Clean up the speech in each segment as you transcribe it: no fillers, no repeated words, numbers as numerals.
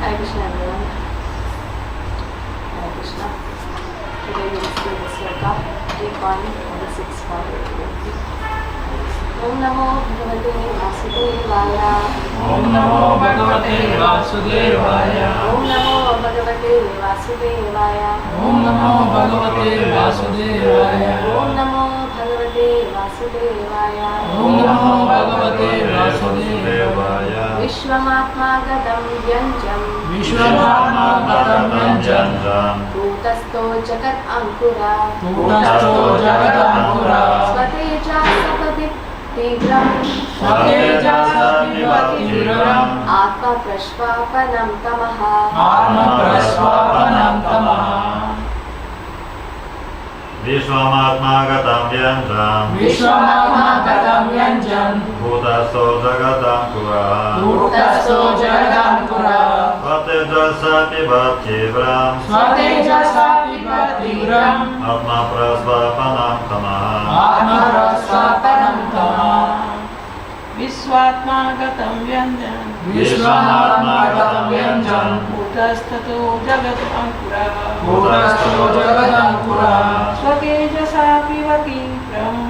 Hare Krishna everyone. Hare Krishna. Today we will see the sloka ISKCON on the 6th part. Om Namo Bhagavate Vasudevaya. Om Namo Bhagavate Vasudevaya. Om Namo Bhagavate Vasudevaya. Om Namo Bhagavate Vasudevaya. Om Namo Bhagavate Vasudevaya. Om Namo Bhagavate Vasudevaya. Vishwamatma Gadam Vyanjam. Vishwamatma Gadam Vyanjam. Bhutasto Jagat Ankura. Bhutasto Jagat Ankura. Svateja Sapati Tigram. Svateja Sapati Tigram. Atma Prashvapanam Tamaha. Atma Prashvapanam Tamaha. Vishwamatma Gadam Vyanjam. Vishwamatma Gadam Vyanjam. Bhutasto Jagadankura. Bhutasto Jagankura. Svateja Sapibhatigram. Svateja Sapibhatigram. Atma Prasvapanam Tamaha. Atma विश्वमात्मागतं व्यञ्जनं विश्वमात्मागतं व्यञ्जनं कूटस्थतो जगदङ्कुरः कूटस्थो जगदङ्कुरः स्वतेजसा पिबतीव्रम्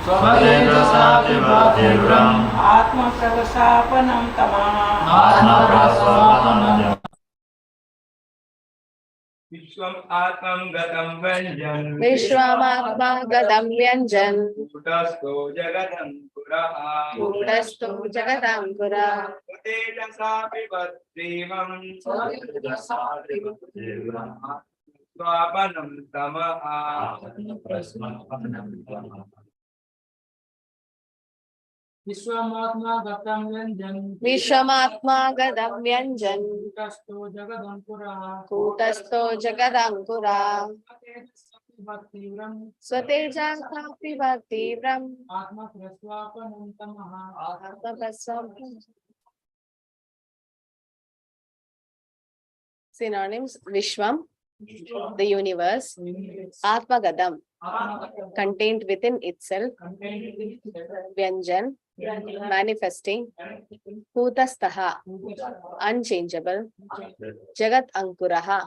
स्वतेजसा पिबतीव्रम् आत्मप्रवसापनं तमः आत्मप्रस्वापनं विश्वमात्मगतं व्यञ्जनं विश्वमात्मागतं व्यञ्जनं कूटस्थो जगदङ्कुरः कूटस्थो जगदङ्कुरः स्वतेजसा पिबतीव्रम् स्वापनं तमः विश्वमात्मागतं व्यञ्जनं विश्वमात्मागतं व्यञ्जनं कूटस्थो जगदङ्कुरः कूटस्थो जगदङ्कुरः भक्तिव्रम् स्वतेजसा पिबतीव्रम् आत्मप्रस्वापनं तमः Synonyms: Vishwam, the universe; Atmagadam, contained within itself; Vyanjan, manifesting; Kutastaha, unchangeable; Jagat Ankuraha,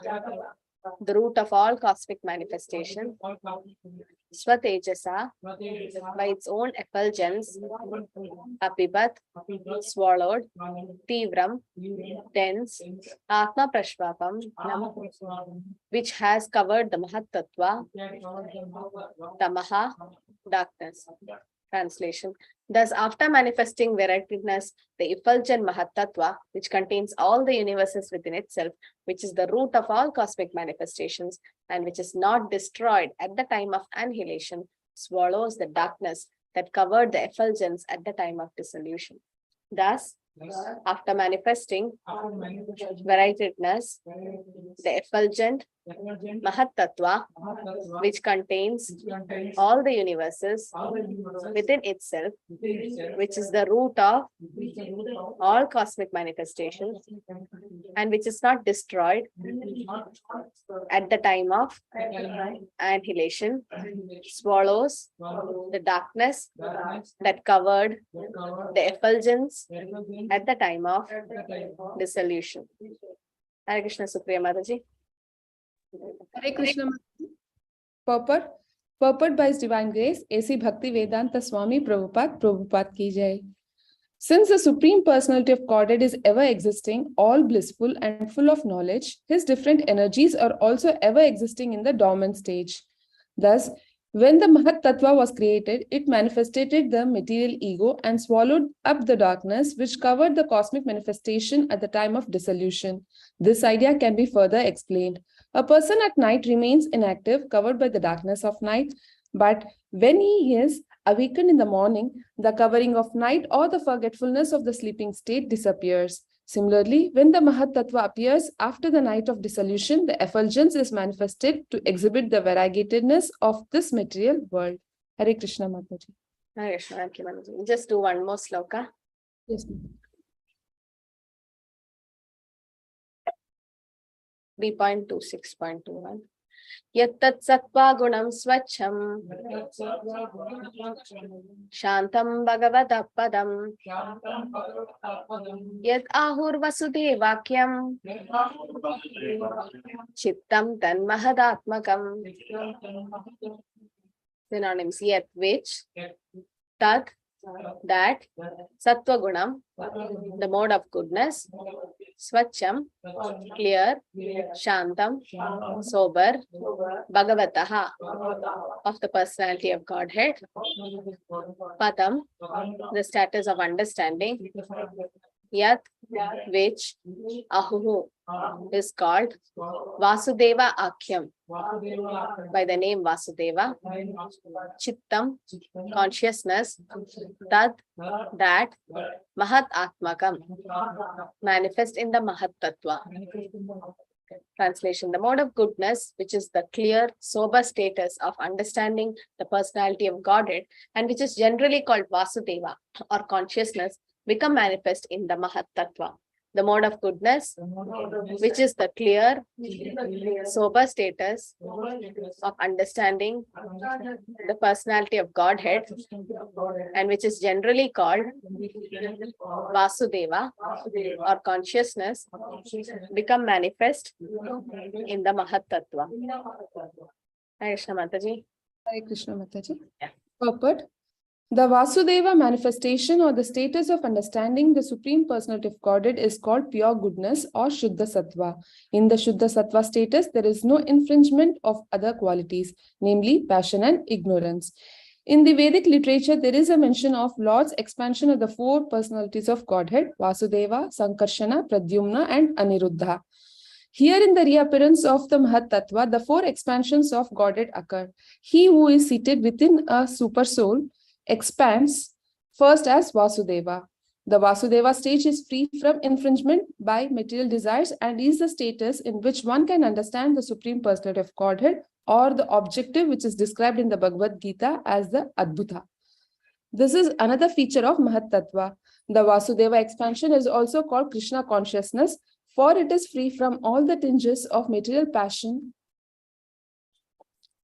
the root of all cosmic manifestation; Swatejasa, by its own effulgence; Apibat, swallowed; Tivram, dense; Atma Prashvapam, which has covered the Mahat Tattva; Tamaha, darkness. Translation: thus, after manifesting varietedness, the effulgent Mahat Tattva, which contains all the universes within itself, which is the root of all cosmic manifestations, and which is not destroyed at the time of annihilation, swallows the darkness that covered the effulgence at the time of dissolution. Thus, after manifesting varietedness, the effulgent Mahat Tattva, which contains all the universes within itself, which is the root of all cosmic manifestations, and which is not destroyed at the time of annihilation, swallows the darkness that covered the effulgence at the time of dissolution. Hare Krishna, Supriya Mataji. Hare Krishna. Purport by His Divine Grace, A.C. Bhakti Vedanta Swami Prabhupada ki jai. Since the Supreme Personality of Godhead is ever existing, all blissful and full of knowledge, His different energies are also ever existing in the dormant stage. Thus, when the Mahat Tattva was created, it manifested the material ego and swallowed up the darkness which covered the cosmic manifestation at the time of dissolution. This idea can be further explained. A person at night remains inactive, covered by the darkness of night, but when he is awakened in the morning, the covering of night or the forgetfulness of the sleeping state disappears. Similarly, when the Mahat Tattva appears after the night of dissolution, the effulgence is manifested to exhibit the variegatedness of this material world. Hare Krishna, Mataji. Hare Krishna, thank you, Mataji. Just do one more sloka. Yes, ma'am. 3.26.21. Yattat sattva gunam swachham shantam bhagavata padam yat ahur vasudevakyam chittam tan mahadatmakam. Synonyms: yat, which; tat, that; sattva gunam, the mode of goodness; swachham, clear; shantam, sober; bhagavataha, of the personality of Godhead; padam, the status of understanding; yat, which; ahuhu, is called; Vasudeva Akhyam, by the name Vasudeva; Chittam, consciousness; Tad, that; Mahat Atmakam, manifest in the Mahat Tattva. Translation: the mode of goodness, which is the clear, sober status of understanding the personality of Godhead, and which is generally called Vasudeva or consciousness, become manifest in the Mahat Tattva. the mode of goodness, which is the clear, sober status of understanding the personality of Godhead, and which is generally called Vasudeva or consciousness, become manifest in the Mahat Tattva. Hare Krishna Mataji. Hare Krishna Mataji. Yeah. Purport. The Vasudeva manifestation or the status of understanding the Supreme Personality of Godhead is called pure goodness or Shuddha Sattva. In the Shuddha Sattva status, there is no infringement of other qualities, namely passion and ignorance. In the Vedic literature, there is a mention of Lord's expansion of the four personalities of Godhead, Vasudeva, Sankarshana, Pradyumna, and Aniruddha. Here in the reappearance of the Mahat Tattva, the four expansions of Godhead occur. He who is seated within a super soul expands first as Vasudeva. The Vasudeva stage is free from infringement by material desires and is the status in which one can understand the Supreme Personality of Godhead or the objective which is described in the Bhagavad Gita as the Adbhuta. This is another feature of Mahat Tattva. The Vasudeva expansion is also called Krishna consciousness, for it is free from all the tinges of material passion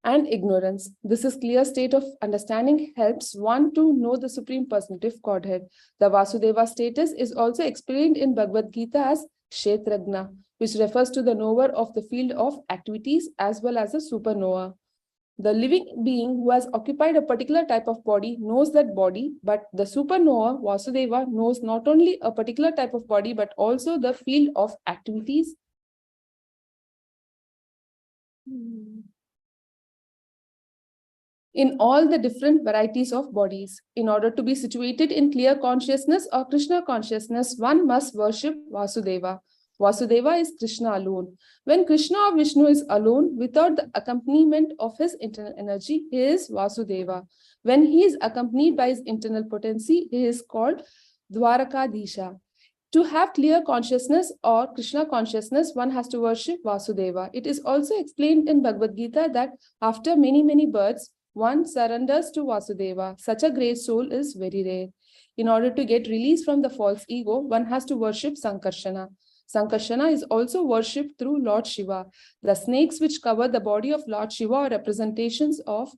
and ignorance. This is clear state of understanding helps one to know the Supreme Personality of Godhead. The Vasudeva status is also explained in Bhagavad Gita as Kshetragna, which refers to the knower of the field of activities as well as a supernova. The living being who has occupied a particular type of body knows that body, but the supernova, Vasudeva, knows not only a particular type of body, but also the field of activities in all the different varieties of bodies. In order to be situated in clear consciousness or Krishna consciousness, one must worship Vasudeva. Vasudeva is Krishna alone. When Krishna or Vishnu is alone, without the accompaniment of his internal energy, he is Vasudeva. When he is accompanied by his internal potency, he is called Dwarakadisha. To have clear consciousness or Krishna consciousness, one has to worship Vasudeva. It is also explained in Bhagavad Gita that after many births, one surrenders to Vasudeva. Such a great soul is very rare. In order to get release from the false ego, one has to worship Sankarshana. Sankarshana is also worshipped through Lord Shiva. The snakes which cover the body of Lord Shiva are representations of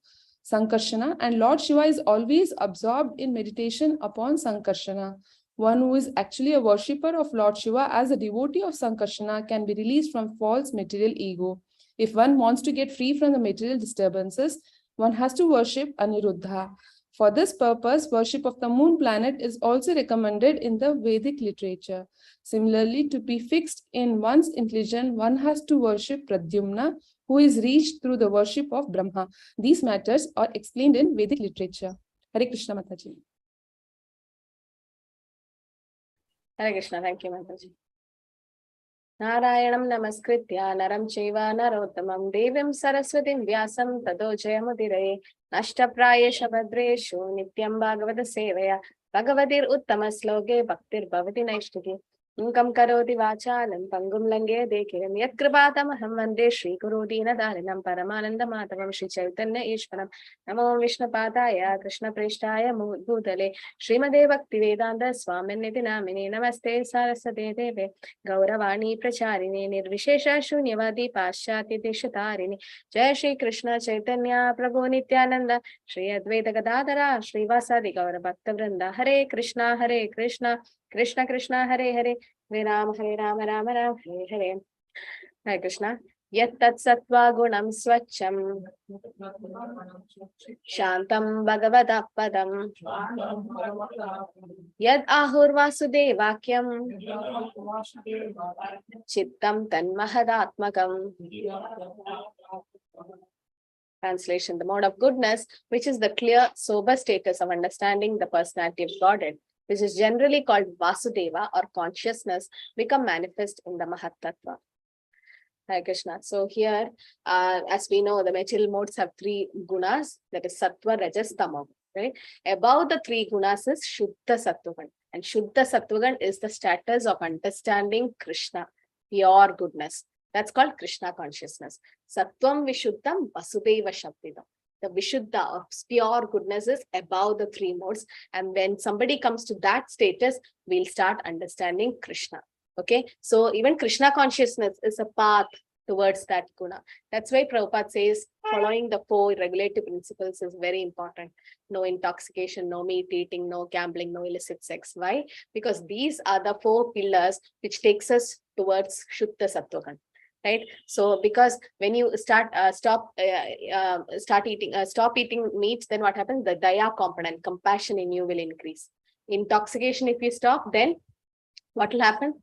Sankarshana, and Lord Shiva is always absorbed in meditation upon Sankarshana. One who is actually a worshipper of Lord Shiva as a devotee of Sankarshana can be released from false material ego. If one wants to get free from the material disturbances, one has to worship Aniruddha. For this purpose, worship of the moon planet is also recommended in the Vedic literature. Similarly, to be fixed in one's intelligence, one has to worship Pradyumna, who is reached through the worship of Brahma. These matters are explained in Vedic literature. Hare Krishna Mataji. Hare Krishna, thank you, Mataji. Narayanam namaskritya naram chaiva narottamam devim saraswatim vyasam tado jayamudiraye nashtaprayesha bhadreshu nityam bhagavata sevaya bhagavatir uttama sloke bhaktir bhavati naishtiki Inkam karoti vachalam pangum lange dekiram yat kripatamaham vande Shri Guru Deenadarinam Paramananda Matavam Shri Chaitanya Ishvaram Namo Vishnu Padaya Krishna Preshtaya Bhutale Srimade Bhakti Vedanta Swaminiti Namine Namaste Saraswate Deve Gauravani Pracharini Nirvishesha Shunyavadi Paschati Deshatarini Jai Shri Krishna Chaitanya Prabhu Nityananda Shri Advaita Gadadhara Shri Vasadi Gaura Bhakta Vrinda Hare Krishna Krishna Krishna Hare Hare Hare Rama Rama Rama Hare Hare Hare Krishna Yat tat sattva gunam swacham Shantam Bhagavata Padam Yad ahur Vasudevakyam Chittam Tanmahadatmakam. Translation: the mode of goodness, which is the clear, sober status of understanding the personality of Godhead, which is generally called Vasudeva or consciousness, become manifest in the Mahat Tattva. Hare Krishna. So here, as we know, the material modes have three gunas, that is Sattva, Rajas, Tamo. Right? Above the three gunas is Shuddha Sattvagan. And Shuddha Sattvagan is the status of understanding Krishna, pure goodness. That's called Krishna consciousness. Sattvam Vishuddham Vasudeva Shabdidam. The Vishuddha of pure goodness is above the three modes. And when somebody comes to that status, we'll start understanding Krishna. Okay, so even Krishna consciousness is a path towards that guna. That's why Prabhupada says following the 4 regulative principles is very important. No intoxication, no meat eating, no gambling, no illicit sex. Why? Because these are the 4 pillars which takes us towards Shuddha Sattvagan. Right? So because when you stop eating meat, then what happens? The daya component, compassion in you will increase. Intoxication, if you stop, then what will happen?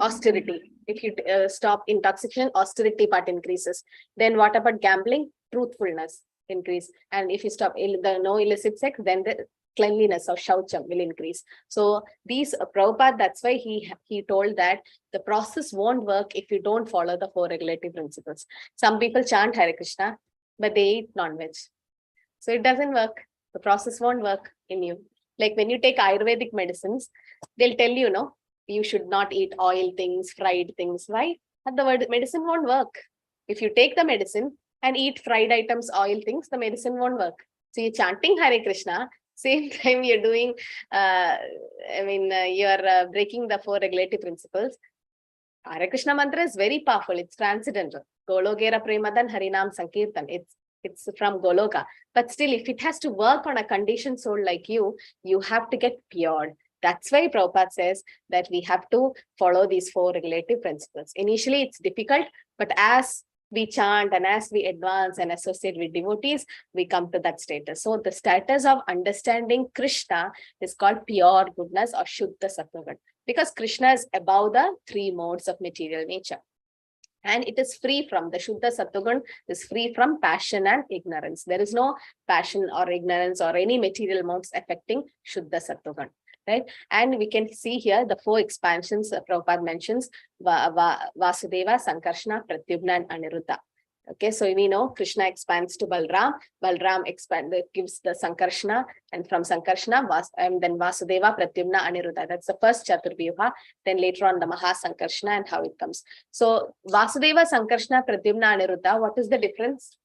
Austerity. If you stop intoxication, austerity part increases. Then what about gambling? Truthfulness increase. And if you stop the no illicit sex, then the cleanliness or shaucham will increase. So these Prabhupada, that's why he told that the process won't work if you don't follow the 4 regulative principles. Some people chant Hare Krishna, but they eat non-veg. So it doesn't work. The process won't work in you. Like when you take Ayurvedic medicines, they'll tell you, no, you should not eat oil things, fried things. Why? But the word medicine won't work. If you take the medicine and eat fried items, oil things, the medicine won't work. So you're chanting Hare Krishna, same time you're doing, you're breaking the 4 regulative principles. Hare Krishna mantra is very powerful. It's transcendental. Gologera Premadan Harinam Sankirtan. It's from Goloka. But still, if it has to work on a conditioned soul like you have to get pure. That's why Prabhupada says that we have to follow these 4 regulative principles. Initially, it's difficult, but as we chant and as we advance and associate with devotees, we come to that status. So the status of understanding Krishna is called pure goodness or Shuddha Sattvagan, because Krishna is above the 3 modes of material nature. And it is free from the Shuddha Sattvagan, is free from passion and ignorance. There is no passion or ignorance or any material modes affecting Shuddha Sattvagan. Right? And we can see here the 4 expansions Prabhupada mentions, Vasudeva, Sankarshana, Pradyumna, and Aniruddha. Okay, so we know Krishna expands to Balram, Balram gives the Sankarshana, and from Sankarshana, then Vasudeva, Pradyumna, Aniruddha. That's the first Chaturvyuha. Then later on the Maha Sankarshana and how it comes. So Vasudeva, Sankarshana, Pradyumna, Aniruddha, what is the difference?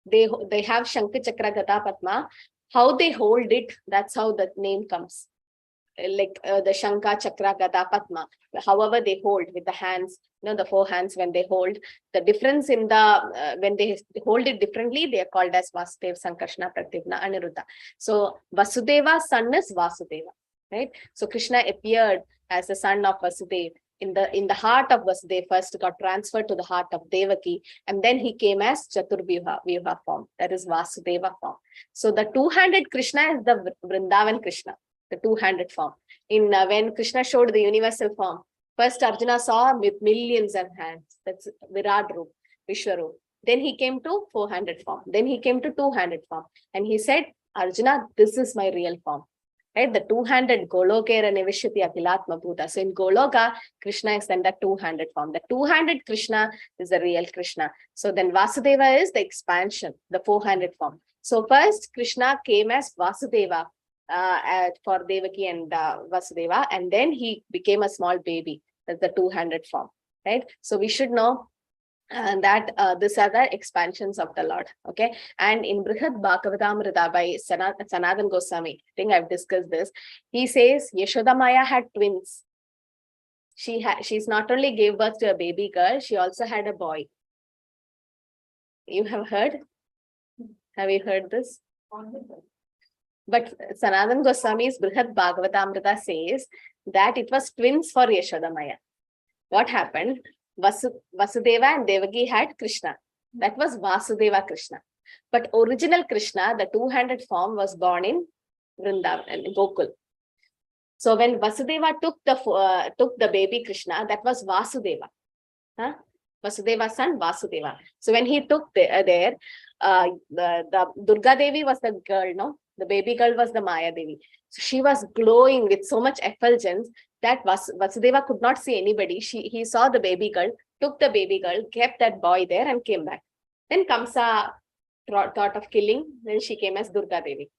They have Shankha Chakra Gada Padma. How they hold it, that's how the name comes. Like the Shankha, Chakra, Gada, Padma. However they hold with the hands, the 4 hands when they hold. The difference in the, when they hold it differently, they are called as Vasudeva, Sankarshana, Pradyumna, Aniruddha. So Vasudeva's son is Vasudeva, right? So Krishna appeared as the son of Vasudeva. In the heart of Vasudeva, first got transferred to the heart of Devaki, and then he came as Chaturvyuha form, that is Vasudeva form. So the 2-handed Krishna is the Vrindavan Krishna, the 2-handed form. In when Krishna showed the universal form, first Arjuna saw with millions of hands, that's Virat Roop, Vishwaroop. Then he came to 4-handed form, then he came to 2-handed form, and he said, Arjuna, this is my real form. Right? The 2-handed Golokera Nivishyati Akilatma Bhuta. So in Goloka, Krishna is then the 2-handed form. The 2-handed Krishna is the real Krishna. So then Vasudeva is the expansion, the 4-handed form. So first Krishna came as Vasudeva for Devaki and Vasudeva, and then he became a small baby. That's the 2-handed form. Right? So we should know that these are the expansions of the Lord. Okay, and in Brihad Bhagavatam by Sanatan Goswami, I think I've discussed this. He says Yashoda Maya had twins. She's not only gave birth to a baby girl, she also had a boy. You have heard? Have you heard this? But Sanatan Goswami's Brihad Bhagavatamrita says that it was twins for Yashoda Maya. What happened? Vasudeva and Devaki had Krishna. That was Vasudeva Krishna. But original Krishna, the 2-handed form, was born in Vrindavan, in Gokul. So when Vasudeva took the baby Krishna, that was Vasudeva. Vasudeva's son, Vasudeva. So when he took the Durga Devi was the girl, no? The baby girl was the Maya Devi. So she was glowing with so much effulgence that Vasudeva could not see anybody. He saw the baby girl, took the baby girl, kept that boy there and came back. Then Kamsa thought of killing, then she came as Durga Devi.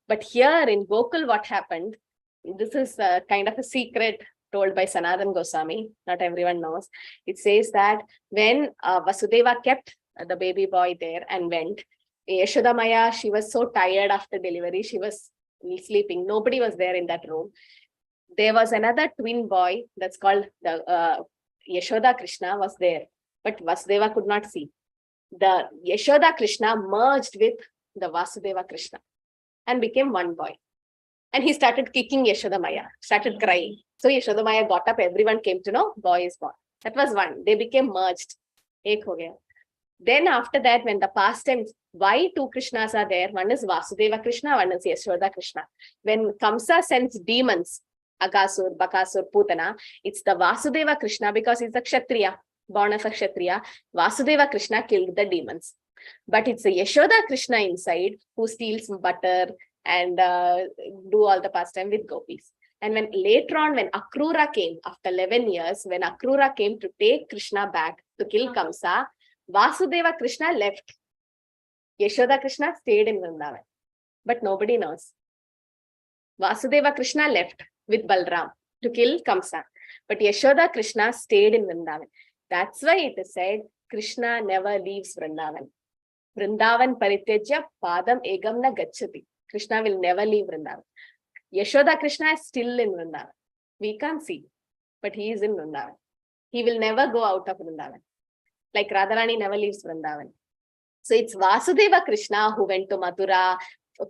But here in Gokul, what happened, this is kind of a secret told by Sanatan Goswami, not everyone knows. It says that when Vasudeva kept the baby boy there and went, Yashoda Maya, she was so tired after delivery, she was sleeping. Nobody was there in that room. There was another twin boy that's called the Yashoda Krishna was there, but Vasudeva could not see. The Yashoda Krishna merged with the Vasudeva Krishna and became one boy. And he started kicking Yashoda Maya, started crying. So Yashoda Maya got up, everyone came to know boy is born. That was one. They became merged. Ek ho gaya. Then after that, when the pastimes, why two Krishnas are there? One is Vasudeva Krishna, one is Yashoda Krishna. When Kamsa sends demons, Agasur, Bakasur, Putana, it's the Vasudeva Krishna because he's a Kshatriya, born as a Kshatriya. Vasudeva Krishna killed the demons. But it's the Yashoda Krishna inside who steals butter and do all the pastime with gopis. And when later on, when Akrura came, after 11 years, when Akrura came to take Krishna back to kill Kamsa, Vasudeva Krishna left. Yashoda Krishna stayed in Vrindavan. But nobody knows. Vasudeva Krishna left with Balram to kill Kamsa. But Yashoda Krishna stayed in Vrindavan. That's why it is said, Krishna never leaves Vrindavan. Vrindavan Parityajya Padam Egam na Gachati. Krishna will never leave Vrindavan. Yashoda Krishna is still in Vrindavan. We can't see, but he is in Vrindavan. He will never go out of Vrindavan. Like Radharani never leaves Vrindavan. So it's Vasudeva Krishna who went to Mathura,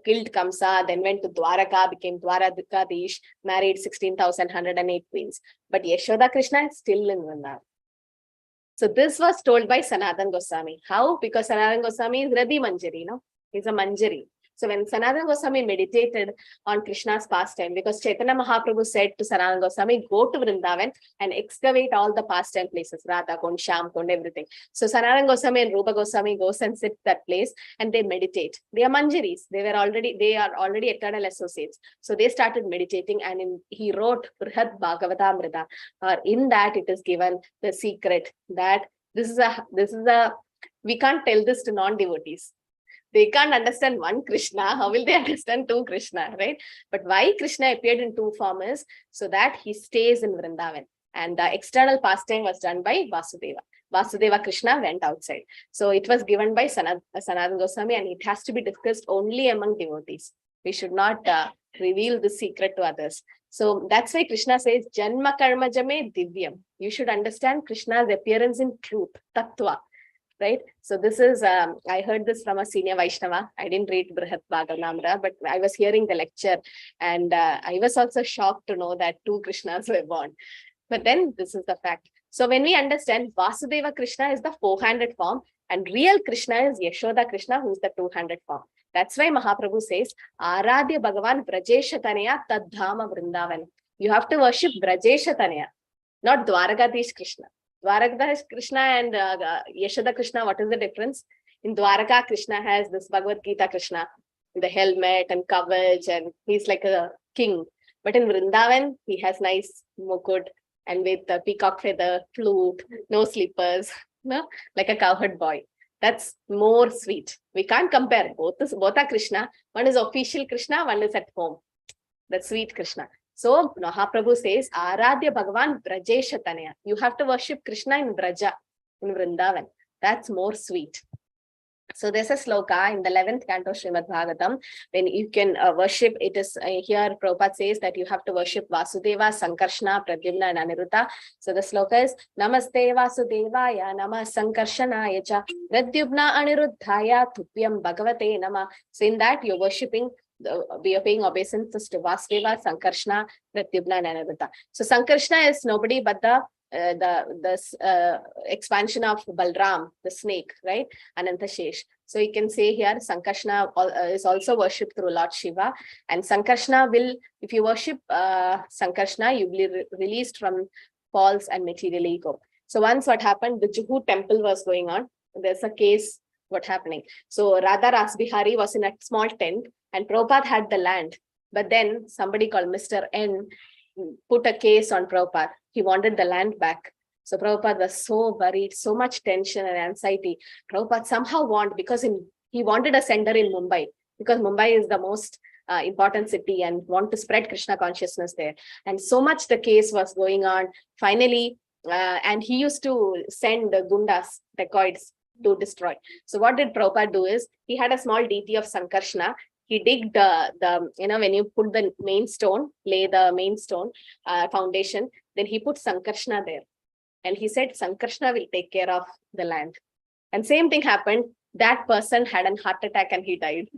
killed Kamsa, then went to Dwaraka, became Dwarakadish, married 16,108 queens. But Yashoda Krishna is still in Vrindavan. So this was told by Sanatana Goswami. How? Because Sanatana Goswami is Radhi Manjari, no? He's a Manjari. So when Sanatana Goswami meditated on Krishna's pastime, because Chaitanya Mahaprabhu said to Sanatana Goswami, go to Vrindavan and excavate all the pastime places, Radha Kund, Shyam Kund, everything. So Sanatana Goswami and Rupa Goswami goes and sit that place and they meditate. They are Manjaris. They are already eternal associates. So they started meditating, and he wrote Brihad Bhagavatam. In that it is given the secret that this is a we can't tell this to non-devotees. They can't understand one Krishna. How will they understand two Krishna, right? But why Krishna appeared in two forms? So that he stays in Vrindavan. And the external pastime was done by Vasudeva. Vasudeva Krishna went outside. So it was given by Sanatana Goswami, and it has to be discussed only among devotees. We should not reveal the secret to others. So that's why Krishna says, Janma Karma Jame Divyam. You should understand Krishna's appearance in truth, Tattva. Right? So this is, I heard this from a senior Vaishnava. I didn't read Brihat Bhagavatam, but I was hearing the lecture, and I was also shocked to know that two Krishnas were born. But then this is the fact. So when we understand Vasudeva Krishna is the 400 form, and real Krishna is Yashoda Krishna, who is the 200 form. That's why Mahaprabhu says, Aradhya Bhagavan Brajesha Tanaya Tadhama Vrindavan. You have to worship Brajesha Tanaya, not Dwarakadish Krishna. Dwaraka Krishna and Yashoda Krishna, what is the difference? In Dwaraka, Krishna has this Bhagavad Gita Krishna, the helmet and kavach, and he's like a king. But in Vrindavan, he has nice mukut and with the peacock feather, flute, no slippers, no? Like a cowherd boy. That's more sweet. We can't compare. Both are Krishna. One is official Krishna, one is at home. That's sweet Krishna. So Mahaprabhu says, Aradhya Bhagavan Brajesha Tanaya. You have to worship Krishna in Braja, in Vrindavan. That's more sweet. So there's a sloka in the 11th canto Srimad Bhagavatam. When you can worship, it is here Prabhupada says that you have to worship Vasudeva, Sankarshana, Pradyumna and Aniruddha. So the sloka is Namaste Vasudevaya, Nama Sankarshanaya cha, Pradyumna Aniruddhaya, Tupyam Bhagavate Nama. So in that you're worshipping, we are paying obeisance to Vasudeva, Sankarshana, Pradyumna and Aniruddha. So Sankarshana is nobody but the expansion of Balram, the snake, right? Anantashesh. So you can say here, Sankarshana is also worshipped through Lord Shiva. And Sankarshana will, if you worship Sankarshana, you will be released from false and material ego. So once what happened, the Juhu temple was going on. There's a case, what happening. So Radha Rasbihari was in a small tent and Prabhupada had the land. But then somebody called Mr. N put a case on Prabhupada. He wanted the land back. So Prabhupada was so worried, so much tension and anxiety. Prabhupada somehow wanted, because he wanted a center in Mumbai, because Mumbai is the most important city and want to spread Krishna consciousness there. And so much the case was going on. Finally, and he used to send the gundas, dacoits, to destroy. So what did Prabhupada do is, he had a small deity of Sankarshana. he digged when you put the main stone, lay the main stone foundation, then he put Sankarshna there. And he said, Sankarshna will take care of the land. And same thing happened. That person had a heart attack and he died.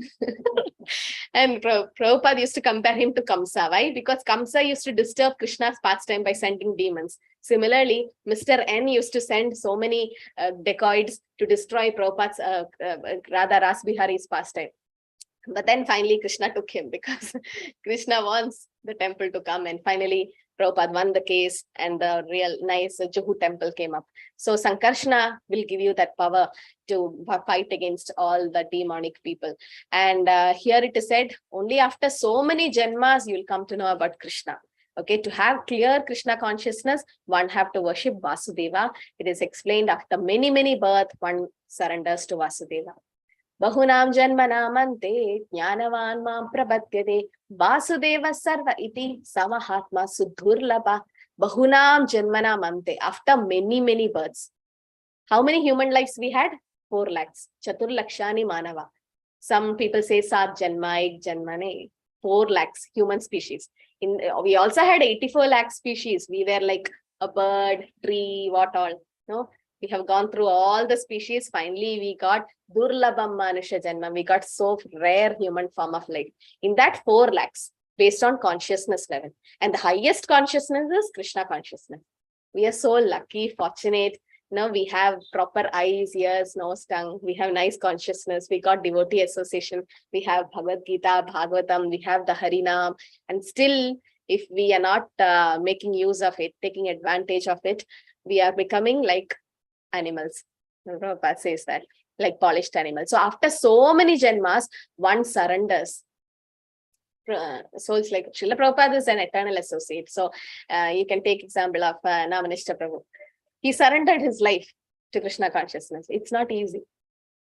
And Prabhupada used to compare him to Kamsa. Why? Because Kamsa used to disturb Krishna's pastime by sending demons. Similarly, Mr. N used to send so many dacoits to destroy Prabhupada's Radha Ras Bihari's pastime. But then finally Krishna took him because Krishna wants the temple to come, and finally Prabhupada won the case and the real nice Juhu temple came up. So Sankarshna will give you that power to fight against all the demonic people. And here it is said, only after so many janmas you will come to know about Krishna. Okay, to have clear Krishna consciousness, one have to worship Vasudeva. It is explained after many, many births, one surrenders to Vasudeva. Bahunam janmanamante jnanavan mam prabhadyate Vasudeva sarva iti samahatma sudhurlabha. Bahunam janmanamante. After many, many births. How many human lives we had? 4 lakhs. Chatur lakshani manava. Some people say 7 janma, 1 janma. 4 lakhs human species. We also had 84 lakh species. We were like a bird, tree, what all. No, we have gone through all the species. Finally, we got Durlabham Manusha Janma. We got so rare human form of life. In that 4 lakhs, based on consciousness level. And the highest consciousness is Krishna consciousness. We are so lucky, fortunate. Now we have proper eyes, ears, nose, tongue. We have nice consciousness. We got devotee association. We have Bhagavad Gita, Bhagavatam. We have the Harinam. And still, if we are not making use of it, taking advantage of it, we are becoming like animals. Prabhupada says that, like polished animals. So after so many janmas, one surrenders. So it's like Srila Prabhupada is an eternal associate. So you can take example of Namanishta Prabhu. He surrendered his life to Krishna consciousness. It's not easy.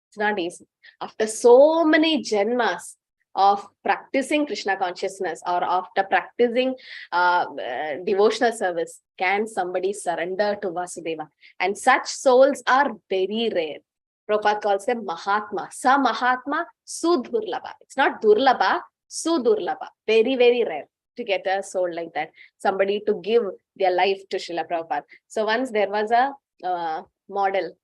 It's not easy. After so many janmas of practicing Krishna consciousness or after practicing devotional service, can somebody surrender to Vasudeva? And such souls are very rare. Prabhupada calls them Mahatma. Sa Mahatma Sudurlabha. It's not Durlabha, Sudurlabha. Very, very rare to get a soul like that. Somebody to give their life to Srila Prabhupada. So once there was a model.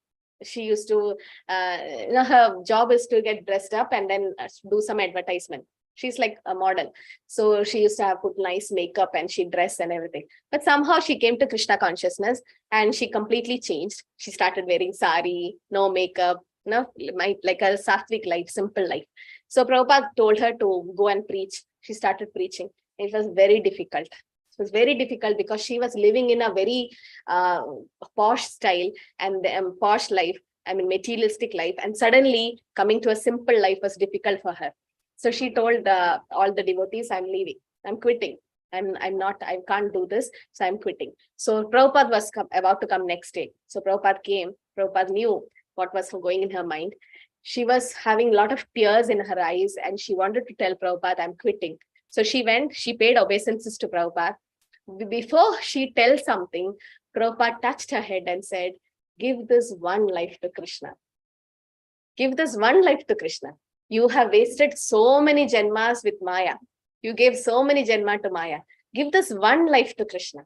She used to, her job is to get dressed up and then do some advertisement. She's like a model. So she used to have put nice makeup and she dressed and everything. But somehow she came to Krishna consciousness and she completely changed. She started wearing sari, no makeup, like a sattvic life, simple life. So Prabhupada told her to go and preach. She started preaching. It was very difficult. It was very difficult because she was living in a very posh style and posh life, materialistic life. And suddenly coming to a simple life was difficult for her. So she told all the devotees, I'm leaving, I'm quitting. I can't do this, so I'm quitting. So Prabhupada was about to come next day. So Prabhupada came. Prabhupada knew what was going in her mind. She was having a lot of tears in her eyes and she wanted to tell Prabhupada, I'm quitting. So she went, she paid obeisances to Prabhupada. Before she tells something, Prabhupada touched her head and said, give this one life to Krishna. Give this one life to Krishna. You have wasted so many janmas with Maya. You gave so many janma to Maya. Give this one life to Krishna.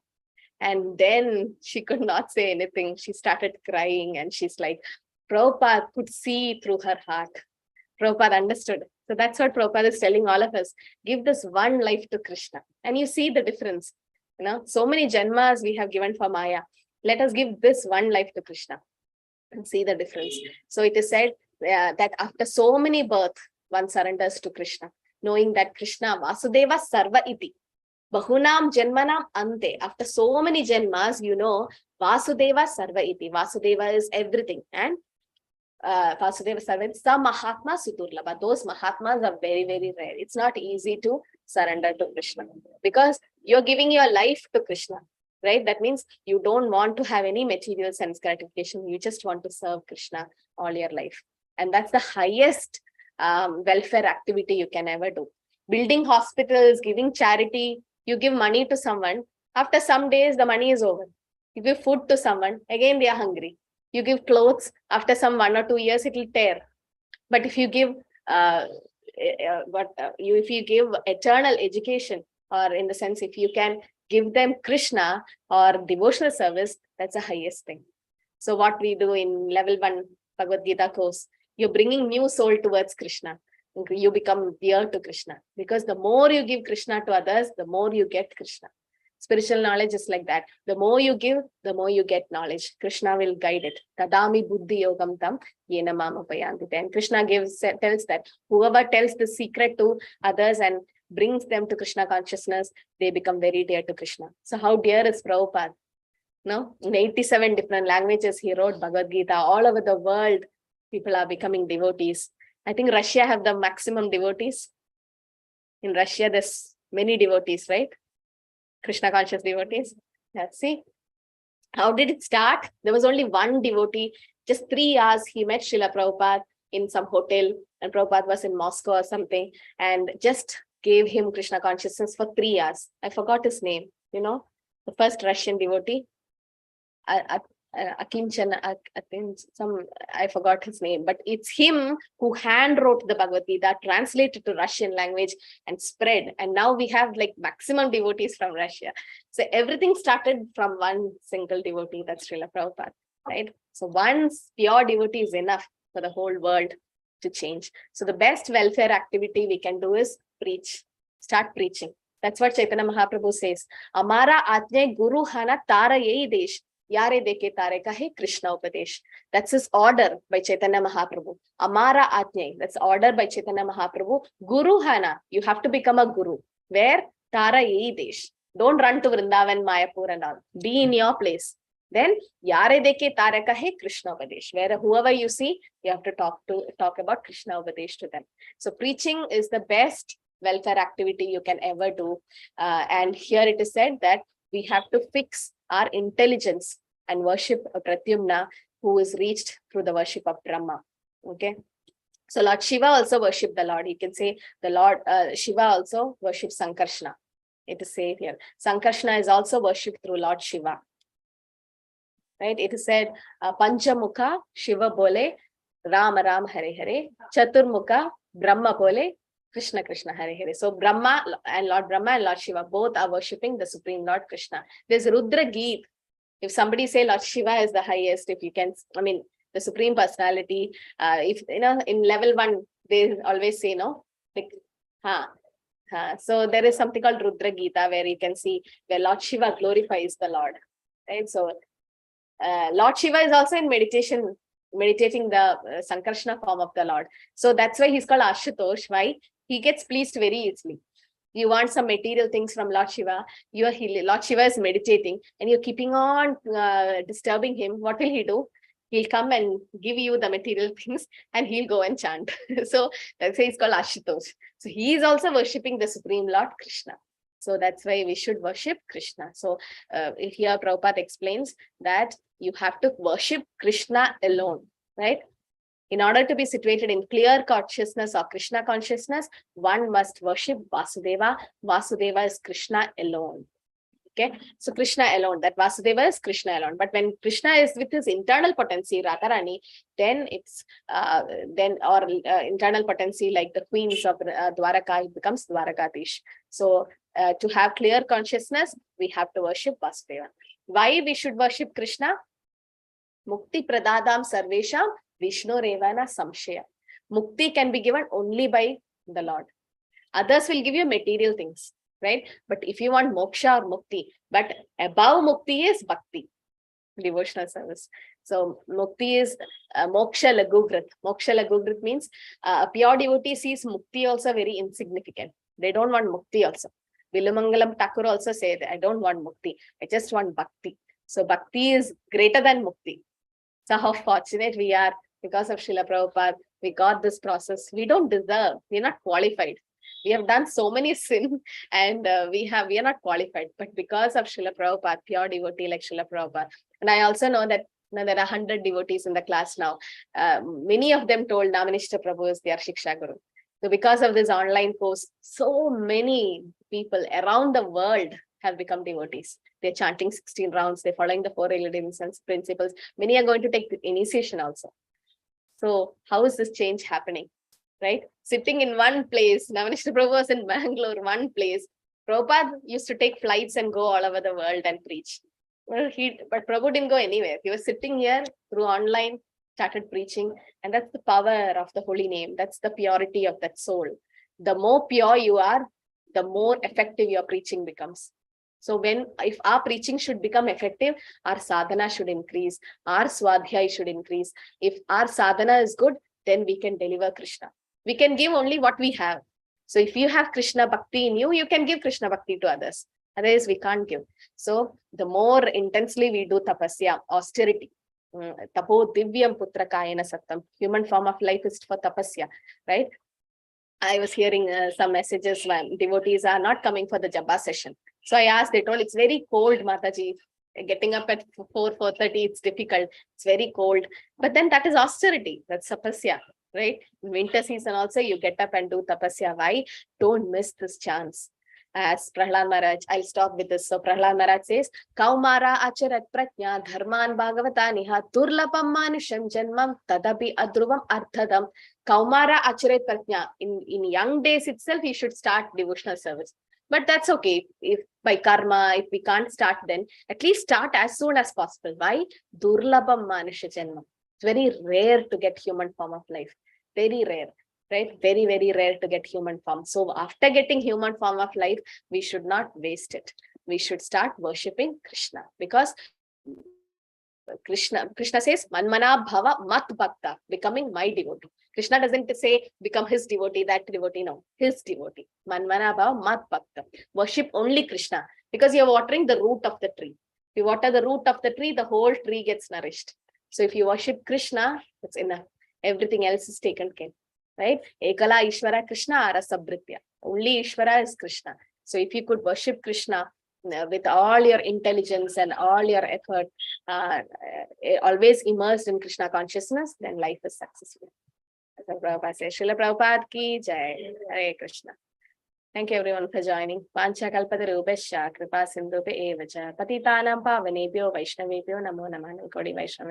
And then she could not say anything. She started crying and she's like, Prabhupada could see through her heart. Prabhupada understood. So that's what Prabhupada is telling all of us. Give this one life to Krishna. And you see the difference. So many janmas we have given for Maya. Let us give this one life to Krishna and see the difference. So it is said that after so many births, one surrenders to Krishna, knowing that Krishna, Vasudeva Sarva Iti. Bahunam Janmanam Ante. After so many janmas, Vasudeva Sarva Iti. Vasudeva is everything. And Vasudeva Sarva, some Mahatma Sudurlabha. Those Mahatmas are very, very rare. It's not easy to surrender to Krishna because you're giving your life to Krishna, right? That means you don't want to have any material sense gratification. You just want to serve Krishna all your life. And that's the highest welfare activity you can ever do. Building hospitals, giving charity, you give money to someone. After some days, the money is over. You give food to someone, again they are hungry. You give clothes, after some 1 or 2 years, it will tear. But if you give if you give eternal education, or in the sense, if you can give them Krishna or devotional service, that's the highest thing. So what we do in level 1 Bhagavad Gita course, you're bringing new soul towards Krishna. You become dear to Krishna, because the more you give Krishna to others, the more you get Krishna. Spiritual knowledge is like that. The more you give, the more you get knowledge. Krishna will guide it. Tadami buddhi yogam tam yena mama payanti. And Krishna tells that whoever tells the secret to others and brings them to Krishna consciousness, they become very dear to Krishna. So how dear is Prabhupada? No, in 87 different languages, he wrote Bhagavad Gita. All over the world, people are becoming devotees. I think Russia have the maximum devotees. In Russia, there's many devotees, right? Krishna conscious devotees. Let's see. How did it start? There was only one devotee. Just 3 hours, he met Srila Prabhupada in some hotel, and Prabhupada was in Moscow or something, and just gave him Krishna consciousness for 3 hours. I forgot his name, the first Russian devotee. I forgot his name, but it's him who hand wrote the Bhagavad Gita, translated to Russian language and spread. And now we have like maximum devotees from Russia. So everything started from one single devotee, that's Srila Prabhupada, right? So one pure devotee is enough for the whole world to change. So the best welfare activity we can do is preach, start preaching. That's what Chaitanya Mahaprabhu says. Amara Atne Guru Hana Tara Yei Desh. Yare deke tare kahe Krishna Upadesh. That's his order by Chaitanya Mahaprabhu. Amara Atne, that's order by Chaitanya Mahaprabhu. Guru Hana, you have to become a guru. Where? Tara Yei Desh. Don't run to Vrindavan, Mayapur and all. Be in your place. Then Yare deke tare kahe Krishna Upadesh. Where whoever you see, you have to talk about Krishna Upadesh to them. So preaching is the best welfare activity you can ever do. And here it is said that we have to fix our intelligence and worship Pratyumna, who is reached through the worship of Brahma. Okay. So Lord Shiva also worshipped the Lord. You can say the Lord Shiva also worships Sankarshna. It is said here. Sankarshna is also worshipped through Lord Shiva. Right? It is said, Panchamukha Shiva bole, Rama Ram Hare Hare, Chaturmukha Brahma bole, Krishna Krishna Hare Hare. So Brahma and Lord Brahma and Lord Shiva both are worshipping the Supreme Lord Krishna. There's Rudra Geet. If somebody say Lord Shiva is the highest, if you can, the Supreme Personality, if in level 1, they always say so there is something called Rudra Gita where you can see where Lord Shiva glorifies the Lord. Right? So Lord Shiva is also in meditating the Sankarshna form of the Lord. So that's why he's called Ashutosh. Why? He gets pleased very easily. You want some material things from Lord Shiva, Lord Shiva is meditating and you're keeping on disturbing him. What will he do? He'll come and give you the material things and he'll go and chant. So that's why he's called Ashutosh. So he is also worshipping the Supreme Lord Krishna. So that's why we should worship Krishna. So here Prabhupada explains that you have to worship Krishna alone, right? In order to be situated in clear consciousness or Krishna consciousness, one must worship Vasudeva. Vasudeva is Krishna alone. Okay, so Krishna alone, that Vasudeva is Krishna alone. But when Krishna is with his internal potency, Radharani, then it's internal potency like the queens of Dwaraka, it becomes Dwarakadish. So to have clear consciousness, we have to worship Vasudeva. Why we should worship Krishna? Mukti pradadam sarvesham Vishnu Revana Samshaya. Mukti can be given only by the Lord. Others will give you material things, right? But if you want moksha or mukti, but above mukti is bhakti, devotional service. So mukti is moksha lagugrit. Moksha lagugrit means a pure devotee sees mukti also very insignificant. They don't want mukti also. Vilumangalam Thakur also said, I don't want mukti. I just want bhakti. So bhakti is greater than mukti. So how fortunate we are. Because of Srila Prabhupada, we got this process. We don't deserve. We're not qualified. We have done so many sins and we are not qualified. But because of Srila Prabhupada, pure devotee like Srila Prabhupada. And I also know that there are 100 devotees in the class now. Many of them told Namanishta Prabhu is their Shiksha Guru. So because of this online course, so many people around the world have become devotees. They're chanting 16 rounds. They're following the 4 religions and principles. Many are going to take the initiation also. So how is this change happening? right? Sitting in one place. Navanishna Prabhu was in Mangalore, one place. Prabhupada used to take flights and go all over the world and preach. But Prabhu didn't go anywhere. He was sitting here through online, started preaching. And that's the power of the holy name. That's the purity of that soul. The more pure you are, the more effective your preaching becomes. So if our preaching should become effective, our sadhana should increase, our swadhyay should increase. If our sadhana is good, then we can deliver Krishna. We can give only what we have. So if you have Krishna Bhakti in you, you can give Krishna Bhakti to others. Otherwise, we can't give. So the more intensely we do tapasya, austerity, tapo divyam putra kayena sattam, human form of life is for tapasya, right? I was hearing some messages when devotees are not coming for the Japa session. So I asked, they told, it's very cold, Mataji. Getting up at 4:30, it's difficult. It's very cold. But then that is austerity. That's tapasya, right? In winter season also, you get up and do tapasya. Why? Don't miss this chance. As Prahlad Maharaj, I'll stop with this. So Prahlad Maharaj says, Kaumara acharat pratnya dharman bhagavataniha durlapam manusham janmam tadapi adruvam arthadam. Kaumara acharat pratnya. In young days itself, he should start devotional service. But that's okay. If by karma, if we can't start then, at least start as soon as possible. Why? Durlabam manusha janma. It's very rare to get human form of life. Very rare, right? Very, very rare to get human form. So after getting human form of life, we should not waste it. We should start worshipping Krishna, because Krishna says, Manmana Bhava Mat Bhakta, becoming my devotee. Krishna doesn't say become his devotee, that devotee, no, his devotee. Manmana Bhava Mat Bhakta. Worship only Krishna, because you're watering the root of the tree. If you water the root of the tree, the whole tree gets nourished. So if you worship Krishna, that's enough. Everything else is taken care, right? Ekala Ishvara Krishna Arasabritya. Only Ishvara is Krishna. So if you could worship Krishna with all your intelligence and all your effort, always immersed in Krishna consciousness, then life is successful. As Prabhupada says, Srila Prabhupada ki jai. Hare Krishna. Thank you everyone for joining. Vancha kalpatarubhasya kripa sindhubhya eva cha patitanam pavanebhyo vaishnavebhyo namo namah. Kodi Vaishnava.